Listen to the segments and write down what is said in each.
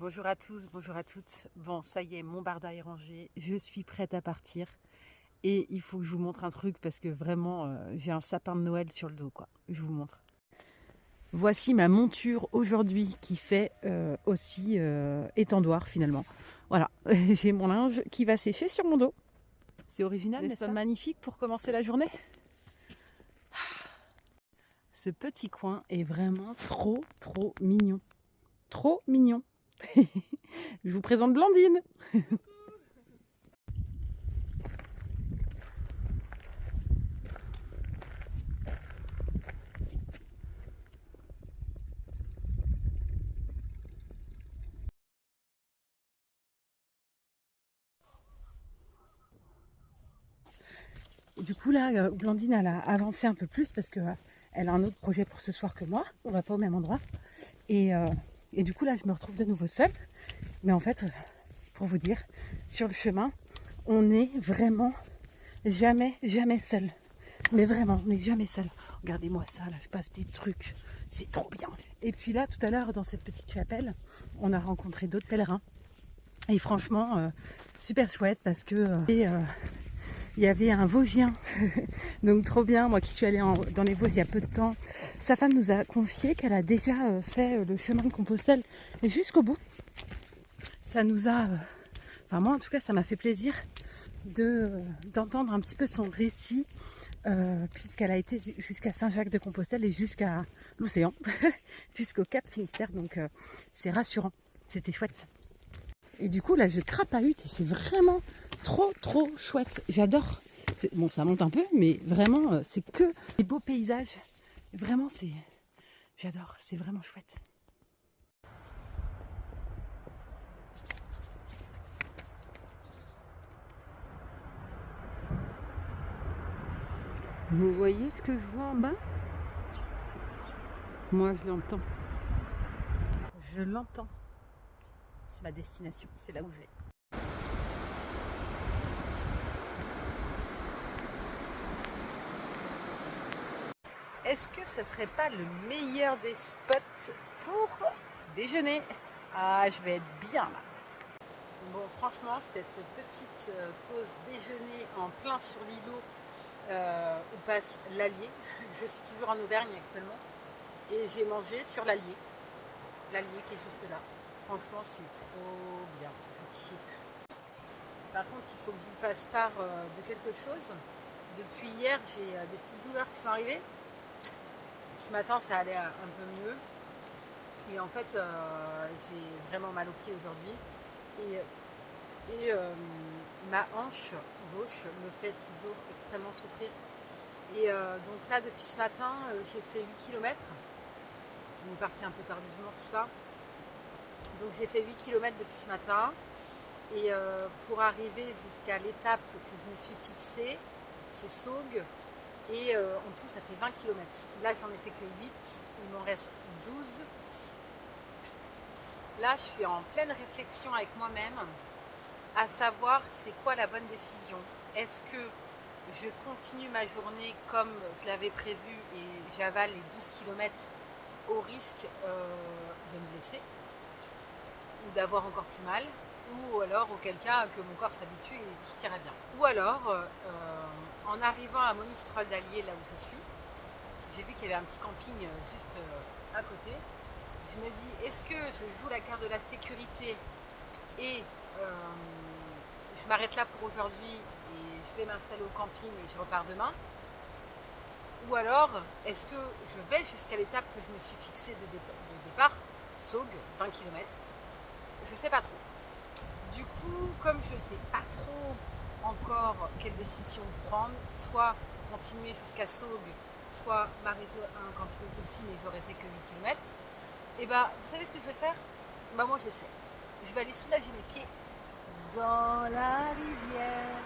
Bonjour à tous, bonjour à toutes. Bon, ça y est, mon barda est rangé, je suis prête à partir. Et il faut que je vous montre un truc parce que vraiment, j'ai un sapin de Noël sur le dos, quoi. Je vous montre. Voici ma monture aujourd'hui qui fait aussi étendoir finalement. Voilà, j'ai mon linge qui va sécher sur mon dos. C'est original, n'est-ce pas? Magnifique pour commencer la journée. Ce petit coin est vraiment trop mignon. Trop mignon. Je vous présente Blandine. Du coup là, Blandine elle a avancé un peu plus parce qu'elle a un autre projet pour ce soir que moi. On va pas au même endroit. Et du coup là je me retrouve de nouveau seule. Mais en fait, pour vous dire, sur le chemin, on n'est vraiment jamais seul. Mais vraiment, on n'est jamais seul. Regardez-moi ça, là je passe des trucs. C'est trop bien. Et puis là, tout à l'heure, dans cette petite chapelle, on a rencontré d'autres pèlerins. Et franchement, super chouette parce que il y avait un Vosgien, donc trop bien, moi qui suis allée dans les Vosges il y a peu de temps. Sa femme nous a confié qu'elle a déjà fait le chemin de Compostelle jusqu'au bout. Ça nous a, enfin moi en tout cas ça m'a fait plaisir d'entendre un petit peu son récit, puisqu'elle a été jusqu'à Saint-Jacques-de-Compostelle et jusqu'à l'océan, jusqu'au Cap Finistère, donc c'est rassurant, c'était chouette. Et du coup là je crapahute et c'est vraiment trop chouette, j'adore. Bon ça monte un peu mais vraiment c'est que des beaux paysages, vraiment j'adore, c'est vraiment chouette. Vous voyez ce que je vois en bas? Moi je l'entends. Je l'entends. C'est ma destination, c'est là où je vais. Est-ce que ça serait pas le meilleur des spots pour déjeuner? Ah, je vais être bien là. Bon, franchement, cette petite pause déjeuner en plein sur l'îlot où passe l'Allier. Je suis toujours en Auvergne actuellement et j'ai mangé sur l'Allier. L'Allier qui est juste là. Franchement, c'est trop bien. Je kiffe. Par contre, il faut que je vous fasse part de quelque chose. Depuis hier, j'ai des petites douleurs qui sont arrivées. Ce matin, ça allait un peu mieux. Et en fait, j'ai vraiment mal au pied aujourd'hui. Et ma hanche gauche me fait toujours extrêmement souffrir. Et donc là, depuis ce matin, j'ai fait 8 km. On est parti un peu tardivement, tout ça. Donc j'ai fait 8 km depuis ce matin. Et pour arriver jusqu'à l'étape que je me suis fixée, c'est Saugues. Et en tout, ça fait 20 km. Là, j'en ai fait que 8. Il m'en reste 12. Là, je suis en pleine réflexion avec moi-même, à savoir c'est quoi la bonne décision. Est-ce que je continue ma journée comme je l'avais prévu et j'avale les 12 km au risque de me blesser ou d'avoir encore plus mal, ou alors auquel cas que mon corps s'habitue et tout ira bien. Ou alors, en arrivant à Monistrol d'Allier, là où je suis, j'ai vu qu'il y avait un petit camping juste à côté. Je me dis, est-ce que je joue la carte de la sécurité et je m'arrête là pour aujourd'hui et je vais m'installer au camping et je repars demain? Ou alors, est-ce que je vais jusqu'à l'étape que je me suis fixée de départ, Saugues, 20 km? Je ne sais pas trop. Du coup, comme je ne sais pas trop encore quelle décision prendre, soit continuer jusqu'à Saugues, soit m'arrêter à un camping ici, mais j'aurais fait que 8 km, et bah, vous savez ce que je vais faire? Bah, moi je le sais. Je vais aller soulager mes pieds dans la rivière.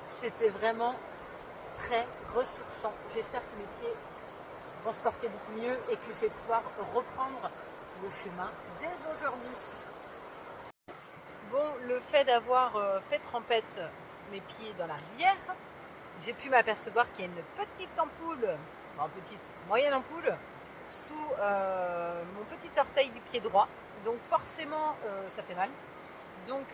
C'était vraiment très ressourçant. J'espère que mes pieds vont se porter beaucoup mieux et que je vais pouvoir reprendre le chemin dès aujourd'hui. Bon, le fait d'avoir fait trempette mes pieds dans la rivière, j'ai pu m'apercevoir qu'il y a une petite ampoule, enfin petite, moyenne ampoule, sous mon petit orteil du pied droit. Donc forcément, ça fait mal. Donc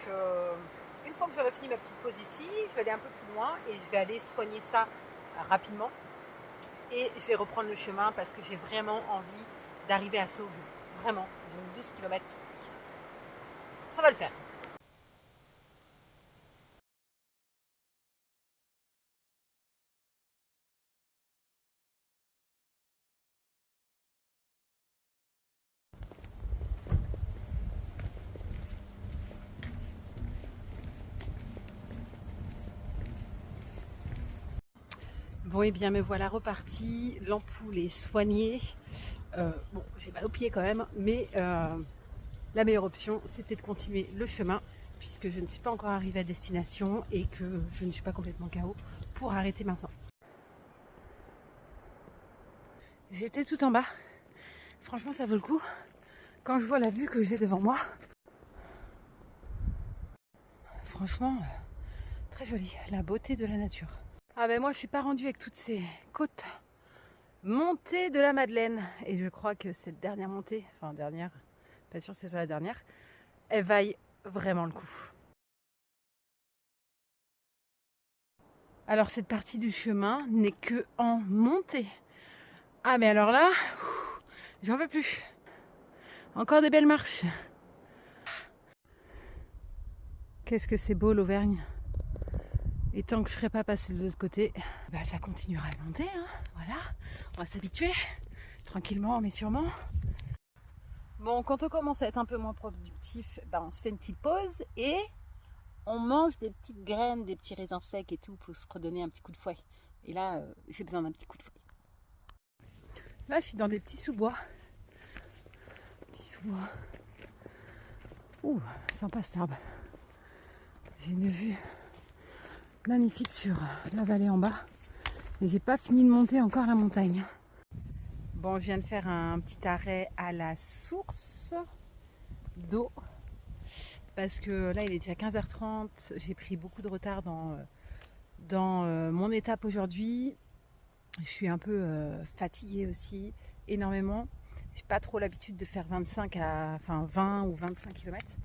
une fois que j'aurai fini ma petite pause ici, je vais aller un peu plus loin et je vais aller soigner ça rapidement. Et je vais reprendre le chemin parce que j'ai vraiment envie d'arriver à Saugues. Vraiment, donc 12 km. Ça va le faire. Bon, et bien me voilà reparti. L'ampoule est soignée. Bon, j'ai mal aux pieds quand même, mais la meilleure option, c'était de continuer le chemin, puisque je ne suis pas encore arrivée à destination et que je ne suis pas complètement KO pour arrêter maintenant. J'étais tout en bas. Franchement, ça vaut le coup. Quand je vois la vue que j'ai devant moi, franchement, très jolie. La beauté de la nature. Ah ben moi, je suis pas rendue avec toutes ces côtes montées de la Madeleine. Et je crois que cette dernière montée, enfin dernière, pas sûr que c'est pas la dernière, elle vaille vraiment le coup. Alors cette partie du chemin n'est que en montée. Ah mais alors là, j'en peux plus. Encore des belles marches. Qu'est-ce que c'est beau l'Auvergne. Et tant que je ne serai pas passé de l'autre côté, bah ça continuera de monter. Hein. Voilà, on va s'habituer. Tranquillement mais sûrement. Bon, quand on commence à être un peu moins productif, bah on se fait une petite pause et on mange des petites graines, des petits raisins secs et tout pour se redonner un petit coup de fouet. Et là, j'ai besoin d'un petit coup de fouet. Là, je suis dans des petits sous-bois. Petits sous-bois. Ouh, sympa cet arbre. J'ai une vue magnifique sur la vallée en bas. Et j'ai pas fini de monter encore la montagne. Bon, je viens de faire un petit arrêt à la source d'eau. Parce que là, il est déjà 15h30. J'ai pris beaucoup de retard dans mon étape aujourd'hui. Je suis un peu fatiguée aussi, énormément. J'ai pas trop l'habitude de faire 20 ou 25 km.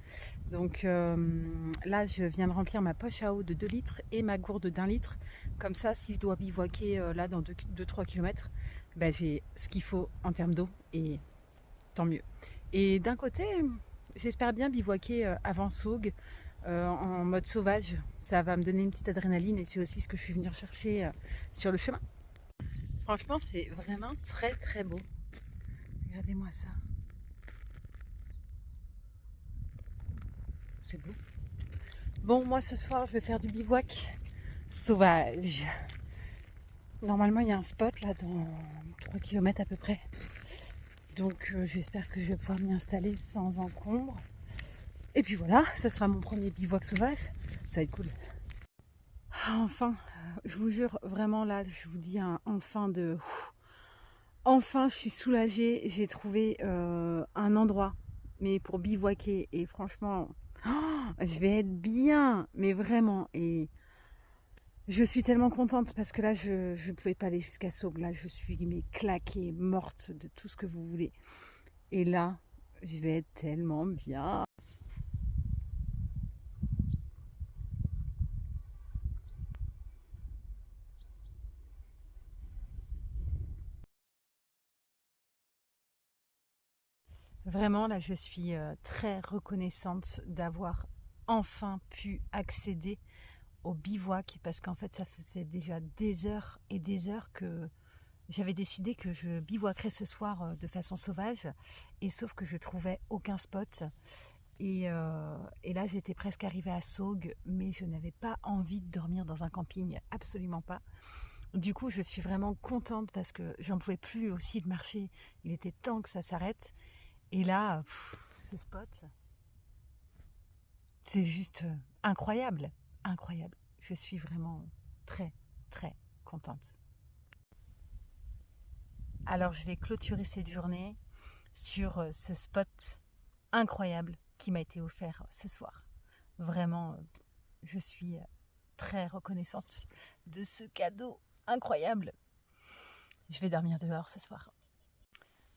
Donc là, je viens de remplir ma poche à eau de 2 litres et ma gourde d'1 litre. Comme ça, si je dois bivouaquer là dans 2-3 km, ben, j'ai ce qu'il faut en termes d'eau et tant mieux. Et d'un côté, j'espère bien bivouaquer avant Saugues en mode sauvage. Ça va me donner une petite adrénaline et c'est aussi ce que je suis venue rechercher sur le chemin. Franchement, c'est vraiment très très beau. Regardez-moi ça. C'est beau. Bon, moi ce soir, je vais faire du bivouac sauvage. Normalement, il y a un spot là dans 3 km à peu près. Donc j'espère que je vais pouvoir m'y installer sans encombre. Et puis voilà, ça sera mon premier bivouac sauvage. Ça va être cool. Enfin, je vous jure, vraiment là, je vous dis un enfin de... Enfin, je suis soulagée. J'ai trouvé un endroit, mais pour bivouaquer. Et franchement, je vais être bien, mais vraiment. Et je suis tellement contente parce que là, je ne pouvais pas aller jusqu'à Saugues. Là, je suis mais claquée, morte de tout ce que vous voulez. Et là, je vais être tellement bien. Vraiment, là, je suis très reconnaissante d'avoir enfin pu accéder au bivouac parce qu'en fait, ça faisait déjà des heures et des heures que j'avais décidé que je bivouaquerais ce soir de façon sauvage et sauf que je trouvais aucun spot et là j'étais presque arrivée à Saugues mais je n'avais pas envie de dormir dans un camping, absolument pas. Du coup je suis vraiment contente parce que j'en pouvais plus aussi de marcher, il était temps que ça s'arrête et là ce spot c'est juste incroyable, incroyable. Je suis vraiment très très contente. Alors je vais clôturer cette journée sur ce spot incroyable qui m'a été offert ce soir. Vraiment, je suis très reconnaissante de ce cadeau incroyable. Je vais dormir dehors ce soir.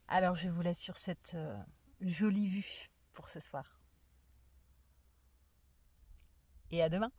Alors je vous laisse sur cette jolie vue pour ce soir. Et à demain!